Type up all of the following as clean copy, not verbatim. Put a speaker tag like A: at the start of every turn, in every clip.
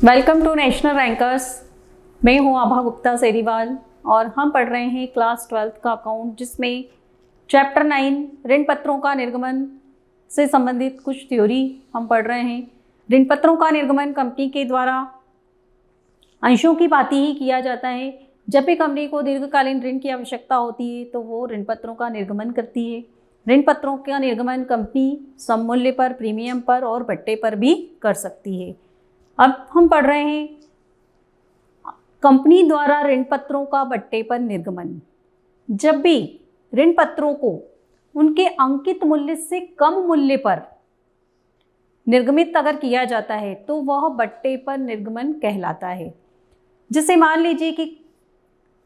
A: Welcome to national rankers. मैं हूं आभा गुप्ता सेरीवाल और हम पढ़ रहे हैं क्लास 12 का अकाउंट, जिसमें चैप्टर 9 ऋण पत्रों का निर्गमन से संबंधित कुछ थ्योरी हम पढ़ रहे हैं। ऋण पत्रों का निर्गमन कंपनी के द्वारा अंशों की भांति ही किया जाता है। जब भी कंपनी को दीर्घकालीन ऋण की आवश्यकता होती है तो वो ऋण पत्रों का निर्गमन करती है। ऋण पत्रों का निर्गमन कंपनी सममूल्य पर, प्रीमियम पर और भट्टे पर भी कर सकती है। अब हम पढ़ रहे हैं कंपनी द्वारा ऋण पत्रों का भट्टे पर निर्गमन। जब भी ऋण पत्रों को उनके अंकित मूल्य से कम मूल्य पर निर्गमित अगर किया जाता है तो वह भट्टे पर निर्गमन कहलाता है। जैसे मान लीजिए कि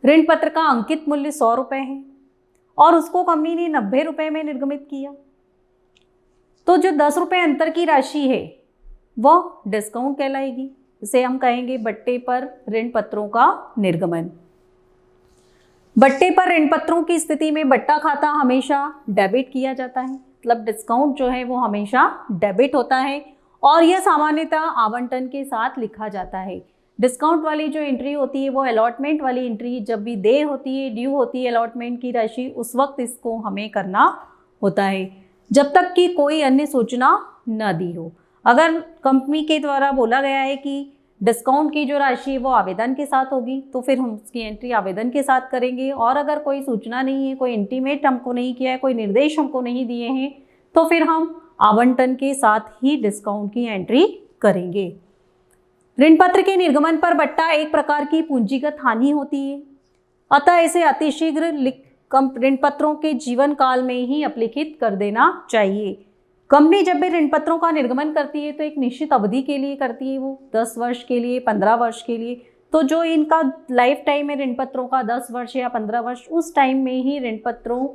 A: ऋण पत्र का अंकित मूल्य 100 रुपये है और उसको कंपनी ने 90 रुपये में निर्गमित किया, तो जो 10 रुपये अंतर की राशि है वह डिस्काउंट कहलाएगी। इसे हम कहेंगे भट्टे पर ऋण पत्रों का निर्गमन। भट्टे पर ऋण पत्रों की स्थिति में भट्टा खाता हमेशा डेबिट किया जाता है, मतलब डिस्काउंट जो है वो हमेशा डेबिट होता है और यह सामान्यतः आवंटन के साथ लिखा जाता है। डिस्काउंट वाली जो एंट्री होती है वो अलॉटमेंट वाली एंट्री, जब भी देर होती है, ड्यू होती है अलॉटमेंट की राशि, उस वक्त इसको हमें करना होता है, जब तक कि कोई अन्य सूचना न दी हो। अगर कंपनी के द्वारा बोला गया है कि डिस्काउंट की जो राशि है वो आवेदन के साथ होगी तो फिर हम उसकी एंट्री आवेदन के साथ करेंगे, और अगर कोई सूचना नहीं है, कोई इंटीमेट हमको नहीं किया है, कोई निर्देश हमको नहीं दिए हैं, तो फिर हम आवंटन के साथ ही डिस्काउंट की एंट्री करेंगे। ऋण पत्र के निर्गमन पर भट्टा एक प्रकार की पूंजीगत हानि होती है, अतः इसे अतिशीघ्र ऋण पत्रों के जीवन काल में ही अपलिखित कर देना चाहिए। कंपनी जब भी ऋण पत्रों का निर्गमन करती है तो एक निश्चित अवधि के लिए करती है, वो 10 वर्ष के लिए, 15 वर्ष के लिए। तो जो इनका लाइफ टाइम है ऋण पत्रों का 10 वर्ष या 15 वर्ष, उस टाइम में ही ऋण पत्रों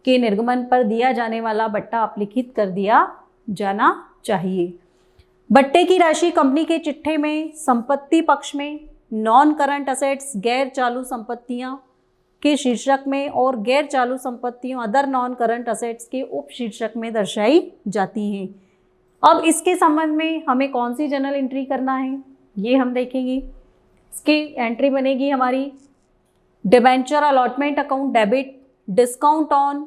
A: के निर्गमन पर दिया जाने वाला भट्टा अपलिखित कर दिया जाना चाहिए। भट्टे की राशि कंपनी के चिट्ठे में संपत्ति पक्ष में नॉन करंट असेट्स गैर चालू संपत्तियां के शीर्षक में और गैर चालू संपत्तियों अदर नॉन करंट असेट्स के उप शीर्षक में दर्शाई जाती हैं। अब इसके संबंध में हमें कौन सी जर्नल एंट्री करना है ये हम देखेंगे। इसकी एंट्री बनेगी हमारी debenture allotment account debit, discount on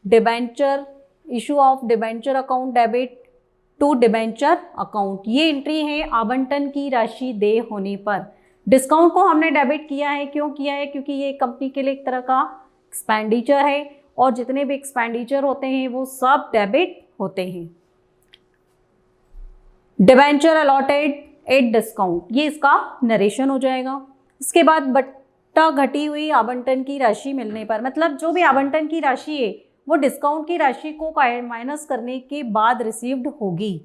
A: debenture, issue of debenture account debit to debenture account. ये एंट्री है आवंटन की राशि देय होने पर। डिस्काउंट को हमने डेबिट किया है, क्यों किया है? क्योंकि ये कंपनी के लिए एक तरह का एक्सपेंडिचर है और जितने भी एक्सपेंडिचर होते हैं वो सब डेबिट होते हैं। डिबेंचर अलॉटेड एट डिस्काउंट, ये इसका नरेशन हो जाएगा। इसके बाद भट्टा घटी हुई आवंटन की राशि मिलने पर, मतलब जो भी आवंटन की राशि है वो डिस्काउंट की राशि को माइनस करने के बाद रिसीव्ड होगी,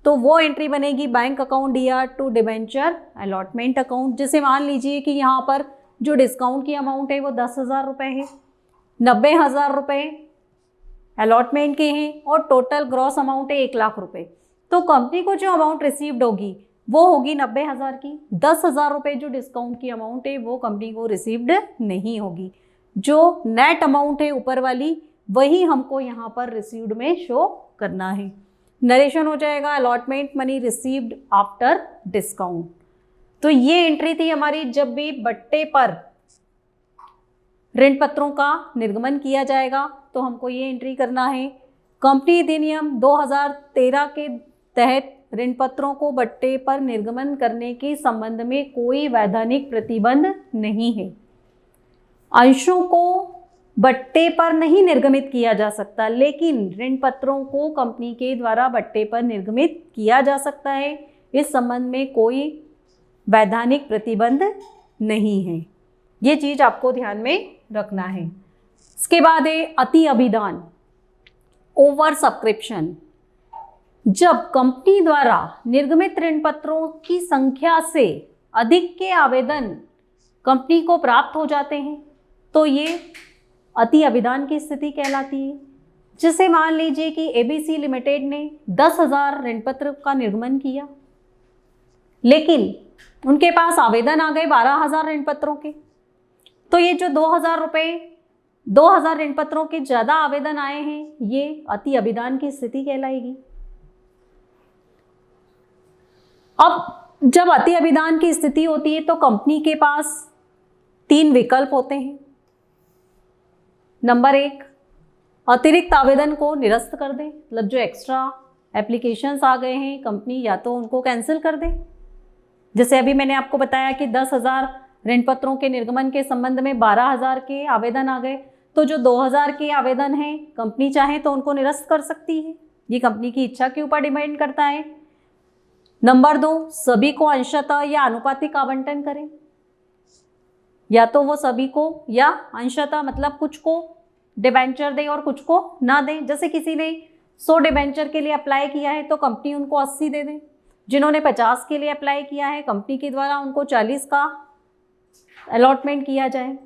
A: तो वो एंट्री बनेगी bank account DR to debenture allotment account. जैसे मान लीजिए कि यहाँ पर जो डिस्काउंट की अमाउंट है वो 10,000 रुपये है, 90,000 रुपये अलॉटमेंट के हैं और टोटल ग्रॉस अमाउंट है 1,00,000 रुपये। तो कंपनी को जो अमाउंट रिसीव्ड होगी वो होगी 90,000 की। 10,000 रुपये जो डिस्काउंट की अमाउंट है वो कंपनी को रिसीव्ड नहीं होगी। जो नेट अमाउंट है ऊपर वाली वही हमको यहाँ पर रिसीव्ड में शो करना है। नरेशन हो जाएगा allotment money received after discount. तो ये एंट्री थी हमारी जब भी भट्टे पर ऋण पत्रों का निर्गमन किया जाएगा तो हमको ये एंट्री करना है। कंपनी अधिनियम 2013 के तहत ऋण पत्रों को भट्टे पर निर्गमन करने के संबंध में कोई वैधानिक प्रतिबंध नहीं है। अंशों को भट्टे पर नहीं निर्गमित किया जा सकता, लेकिन ऋण पत्रों को कंपनी के द्वारा भट्टे पर निर्गमित किया जा सकता है। इस संबंध में कोई वैधानिक प्रतिबंध नहीं है, ये चीज आपको ध्यान में रखना है। इसके बाद है अति अभिदान, ओवर सब्सक्रिप्शन। जब कंपनी द्वारा निर्गमित ऋण पत्रों की संख्या से अधिक के आवेदन कंपनी को प्राप्त हो जाते हैं तो ये अति अभिदान की स्थिति कहलाती है। जैसे मान लीजिए कि एबीसी लिमिटेड ने 10,000 ऋण पत्र का निर्गमन किया, लेकिन उनके पास आवेदन आ गए 12,000 ऋण पत्रों के, तो ये जो 2,000 ऋण पत्रों के ज़्यादा आवेदन आए हैं ये अति अभिदान की स्थिति कहलाएगी। अब जब अति अभिदान की स्थिति होती है तो कंपनी के पास 3 विकल्प होते हैं। नंबर 1, अतिरिक्त आवेदन को निरस्त कर दें, मतलब जो एक्स्ट्रा एप्लीकेशंस आ गए हैं कंपनी या तो उनको कैंसिल कर दे। जैसे अभी मैंने आपको बताया कि 10,000 ऋण पत्रों के निर्गमन के संबंध में 12,000 के आवेदन आ गए, तो जो 2,000 के आवेदन हैं कंपनी चाहे तो उनको निरस्त कर सकती है। ये कंपनी की इच्छा के ऊपर डिपेंड करता है। नंबर 2, सभी को अंशतः या आनुपातिक आवंटन करें, या तो वो सभी को या अंशतः मतलब कुछ को डिबेंचर दें और कुछ को ना दें। जैसे किसी ने 100 डिबेंचर के लिए अप्लाई किया है तो कंपनी उनको 80 दे दें। जिन्होंने 50 के लिए अप्लाई किया है कंपनी के द्वारा उनको 40 का अलॉटमेंट किया जाए।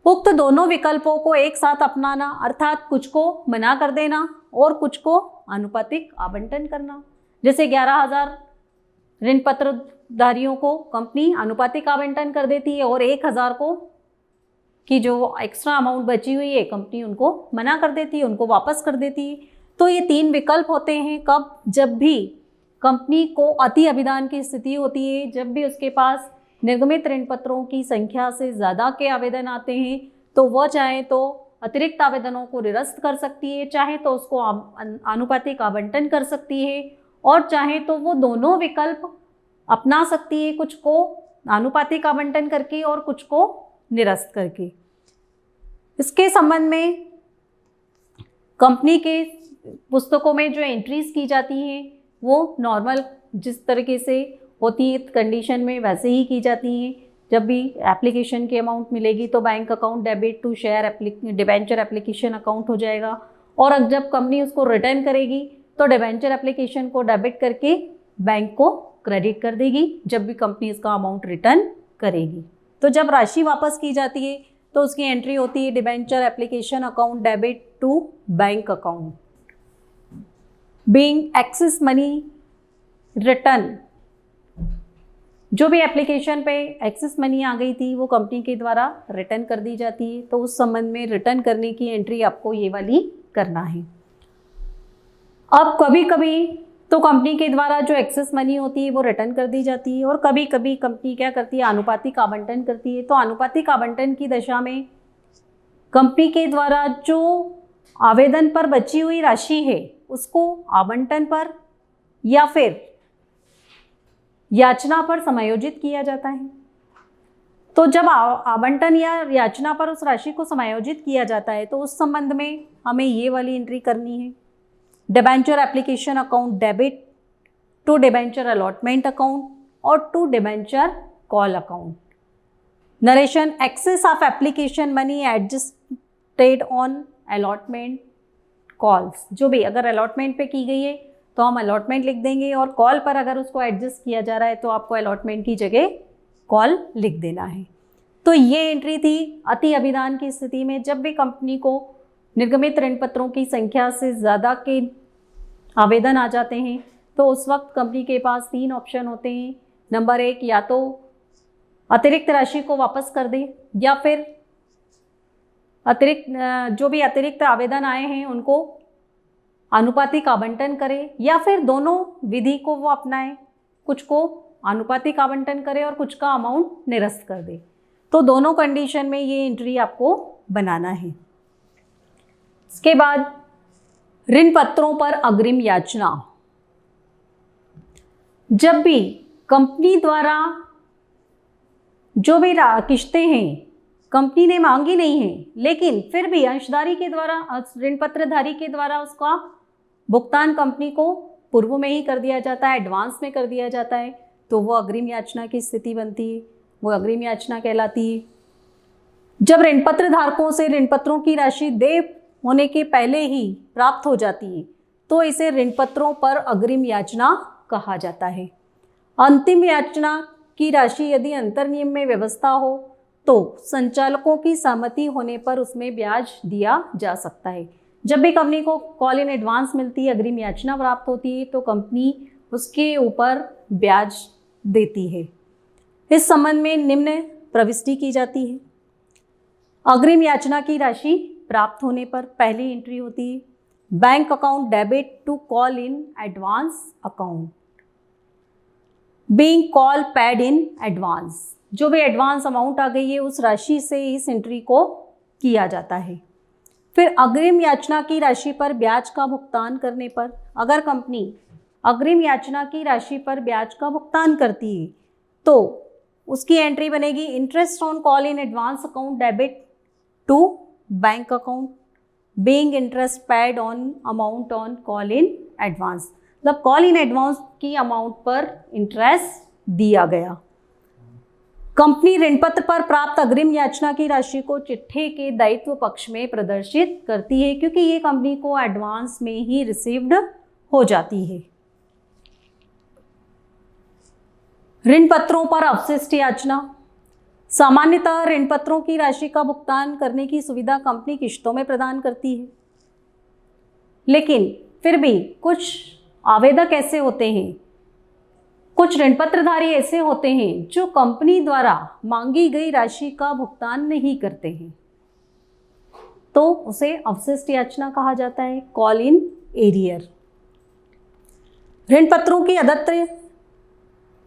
A: उक्त दोनों विकल्पों को एक साथ अपनाना, अर्थात कुछ को मना कर देना और कुछ को आनुपातिक आवंटन करना। जैसे 11,000 ऋण पत्रधारियों को कंपनी आनुपातिक आवंटन कर देती है और 1,000 को की जो एक्स्ट्रा अमाउंट बची हुई है कंपनी उनको मना कर देती है, उनको वापस कर देती है। तो ये 3 विकल्प होते हैं कब, जब भी कंपनी को अति अभिदान की स्थिति होती है, जब भी उसके पास निर्गमित ऋण पत्रों की संख्या से ज़्यादा के आवेदन आते हैं तो वह चाहे तो अतिरिक्त आवेदनों को निरस्त कर सकती है, चाहे तो उसको आनुपातिक आवंटन कर सकती है और चाहे तो वो दोनों विकल्प अपना सकती है, कुछ को आनुपातिक आवंटन करके और कुछ को निरस्त करके। इसके संबंध में कंपनी के पुस्तकों में जो एंट्रीज की जाती हैं वो नॉर्मल जिस तरीके से होती है कंडीशन में वैसे ही की जाती हैं। जब भी एप्लीकेशन की अमाउंट मिलेगी तो bank account debit to share debenture application account हो जाएगा, और अब जब कंपनी उसको रिटर्न करेगी तो डिबेंचर एप्लीकेशन को डेबिट करके बैंक को क्रेडिट कर देगी जब भी कंपनी इसका अमाउंट रिटर्न करेगी। तो जब राशि वापस की जाती है तो उसकी एंट्री होती है debenture application account debit to bank account. Being excess money return, जो भी एप्लीकेशन पे एक्सेस मनी आ गई थी वो कंपनी के द्वारा रिटर्न कर दी जाती है, तो उस संबंध में रिटर्न करने की एंट्री आपको ये वाली करना है। अब कभी कभी तो कंपनी के द्वारा जो एक्सेस मनी होती है वो रिटर्न कर दी जाती है और कभी कभी कंपनी क्या करती है, आनुपातिक आवंटन करती है। तो आनुपातिक आवंटन की दशा में कंपनी के द्वारा जो आवेदन पर बची हुई राशि है उसको आवंटन पर या फिर याचना पर समायोजित किया जाता है। तो जब आवंटन या याचना पर उस राशि को समायोजित किया जाता है तो उस संबंध में हमें ये वाली एंट्री करनी है, debenture application account debit to debenture allotment account और to debenture call account. Narration, excess of application money adjusted on allotment calls. जो भी अगर अलॉटमेंट पे की गई है तो हम अलॉटमेंट लिख देंगे और कॉल पर अगर उसको एडजस्ट किया जा रहा है तो आपको अलॉटमेंट की जगह कॉल लिख देना है। तो ये एंट्री थी अति अभिदान की स्थिति में जब भी कंपनी को निर्गमित ऋण पत्रों की संख्या से ज़्यादा के आवेदन आ जाते हैं तो उस वक्त कंपनी के पास 3 ऑप्शन होते हैं। नंबर 1, या तो अतिरिक्त राशि को वापस कर दे या फिर जो भी अतिरिक्त आवेदन आए हैं उनको आनुपातिक आवंटन करे, या फिर दोनों विधि को वो अपनाए, कुछ को आनुपातिक आवंटन करे और कुछ का अमाउंट निरस्त कर दे। तो दोनों कंडीशन में ये एंट्री आपको बनाना है। इसके बाद ऋण पत्रों पर अग्रिम याचना। जब भी कंपनी द्वारा जो भी किश्तें हैं कंपनी ने मांगी नहीं है लेकिन फिर भी अंशधारी के द्वारा ऋण पत्रधारी के द्वारा उसका भुगतान कंपनी को पूर्व में ही कर दिया जाता है, एडवांस में कर दिया जाता है, तो वो अग्रिम याचना की स्थिति बनती है, वो अग्रिम याचना कहलाती है। जब ऋण पत्र धारकों से ऋण पत्रों की राशि देय होने के पहले ही प्राप्त हो जाती है तो इसे ऋण पत्रों पर अग्रिम याचना कहा जाता है। अंतिम याचना की राशि यदि अंतर्नियम में व्यवस्था हो तो संचालकों की सहमति होने पर उसमें ब्याज दिया जा सकता है। जब भी कंपनी को कॉल इन एडवांस मिलती है, अग्रिम याचना प्राप्त होती है तो कंपनी उसके ऊपर ब्याज देती है। इस संबंध में निम्न प्रविष्टि की जाती है। अग्रिम याचना की राशि प्राप्त होने पर पहली एंट्री होती है bank account debit to call in advance account. Being call paid in advance, जो भी एडवांस अमाउंट आ गई है उस राशि से इस एंट्री को किया जाता है। फिर अग्रिम याचना की राशि पर ब्याज का भुगतान करने पर, अगर कंपनी अग्रिम याचना की राशि पर ब्याज का भुगतान करती है तो उसकी एंट्री बनेगी interest on call in advance account debit to bank account being interest paid on amount on call in advance, मतलब कॉल इन एडवांस की अमाउंट पर इंटरेस्ट दिया गया। कंपनी ऋण पत्र पर प्राप्त अग्रिम याचना की राशि को चिट्ठे के दायित्व पक्ष में प्रदर्शित करती है, क्योंकि ये कंपनी को एडवांस में ही रिसीव्ड हो जाती है। ऋण पत्रों पर अवशिष्ट याचना, सामान्यतः ऋण पत्रों की राशि का भुगतान करने की सुविधा कंपनी किश्तों में प्रदान करती है, लेकिन फिर भी कुछ आवेदक ऐसे होते हैं, कुछ ऋण पत्रधारी ऐसे होते हैं जो कंपनी द्वारा मांगी गई राशि का भुगतान नहीं करते हैं, तो उसे अवशिष्ट याचना कहा जाता है, कॉल इन एरियर। ऋण पत्रों की अदत्त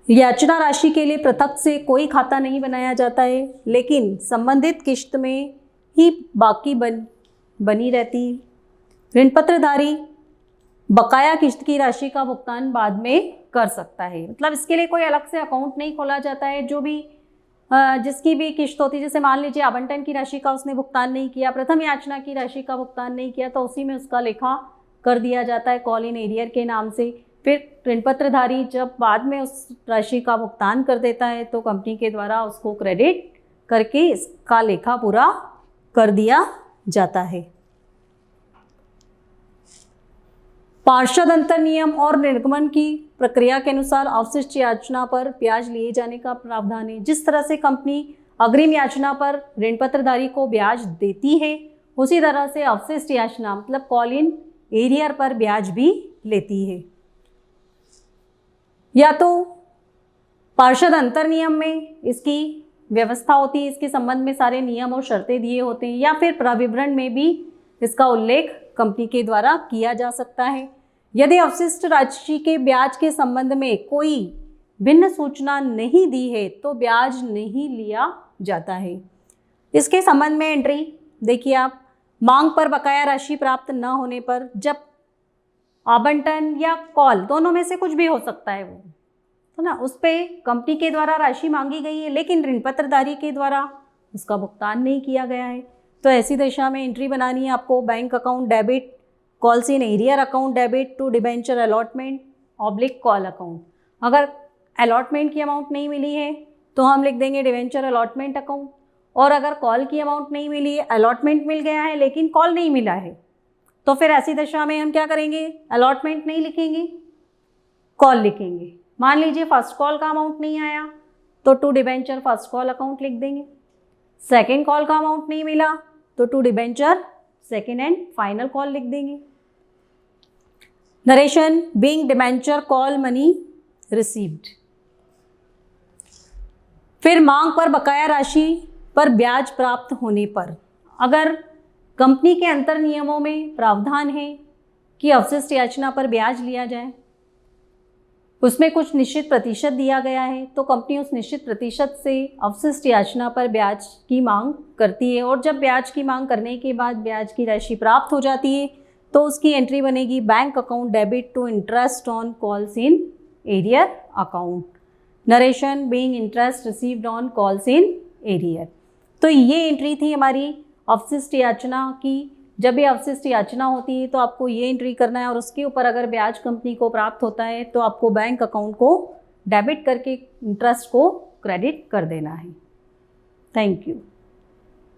A: याचना राशि के लिए पृथक से कोई खाता नहीं बनाया जाता है, लेकिन संबंधित किश्त में ही बाकी बनी रहती है। ऋण पत्रधारी बकाया किश्त की राशि का भुगतान बाद में कर सकता है, मतलब इसके लिए कोई अलग से अकाउंट नहीं खोला जाता है। जो भी जिसकी भी किश्त होती है, जैसे मान लीजिए आवंटन की राशि का उसने भुगतान नहीं किया, प्रथम याचना की राशि का भुगतान नहीं किया, तो उसी में उसका लेखा कर दिया जाता है कॉल इन एरियर के नाम से। फिर ऋण पत्रधारी जब बाद में उस राशि का भुगतान कर देता है तो कंपनी के द्वारा उसको क्रेडिट करके इसका लेखा पूरा कर दिया जाता है। पार्षद अंतर नियम और निर्गमन की प्रक्रिया के अनुसार अवशिष्ट याचना पर ब्याज लिए जाने का प्रावधान है। जिस तरह से कंपनी अग्रिम याचना पर ऋण पत्रधारी को ब्याज देती है, उसी तरह से अवशिष्ट याचना मतलब कॉल इन एरियर पर ब्याज भी लेती है। या तो पार्षद अंतर नियम में इसकी व्यवस्था होती है, इसके संबंध में सारे नियम और शर्तें दिए होते हैं, या फिर प्रविवरण में भी इसका उल्लेख कंपनी के द्वारा किया जा सकता है। यदि अवशिष्ट राशि के ब्याज के संबंध में कोई भिन्न सूचना नहीं दी है तो ब्याज नहीं लिया जाता है। इसके संबंध में एंट्री देखिए आप, मांग पर बकाया राशि प्राप्त न होने पर, जब आवंटन या कॉल दोनों में से कुछ भी हो सकता है वो, तो ना उस पर कंपनी के द्वारा राशि मांगी गई है लेकिन ऋण पत्रधारी के द्वारा उसका भुगतान नहीं किया गया है, तो ऐसी दशा में एंट्री बनानी है आपको bank account debit calls in arrear account debit to debenture allotment oblique call account. अगर अलॉटमेंट की अमाउंट नहीं मिली है तो हम लिख देंगे डिबेंचर अलॉटमेंट अकाउंट, और अगर कॉल की अमाउंट नहीं मिली है, अलॉटमेंट मिल गया है लेकिन कॉल नहीं मिला है, तो फिर ऐसी दशा में हम क्या करेंगे, अलॉटमेंट नहीं लिखेंगे, कॉल लिखेंगे। मान लीजिए फर्स्ट कॉल का अमाउंट नहीं आया तो to debenture first call account लिख देंगे। सेकेंड कॉल का अमाउंट नहीं मिला तो to debenture second and final call लिख देंगे। Narration being debenture call money received. फिर मांग पर बकाया राशि पर ब्याज प्राप्त होने पर, अगर कंपनी के अंतर नियमों में प्रावधान है कि अवशिष्ट याचना पर ब्याज लिया जाए, उसमें कुछ निश्चित प्रतिशत दिया गया है, तो कंपनी उस निश्चित प्रतिशत से अवशिष्ट याचना पर ब्याज की मांग करती है, और जब ब्याज की मांग करने के बाद ब्याज की राशि प्राप्त हो जाती है तो उसकी एंट्री बनेगी bank account debit to interest on calls in arrear account. Narration being interest received on calls in arrear. तो ये एंट्री थी हमारी अवशिष्ट याचना की। जब भी अवशिष्ट याचना होती है तो आपको ये एंट्री करना है, और उसके ऊपर अगर ब्याज कंपनी को प्राप्त होता है तो आपको बैंक अकाउंट को डेबिट करके इंटरेस्ट को क्रेडिट कर देना है। Thank you.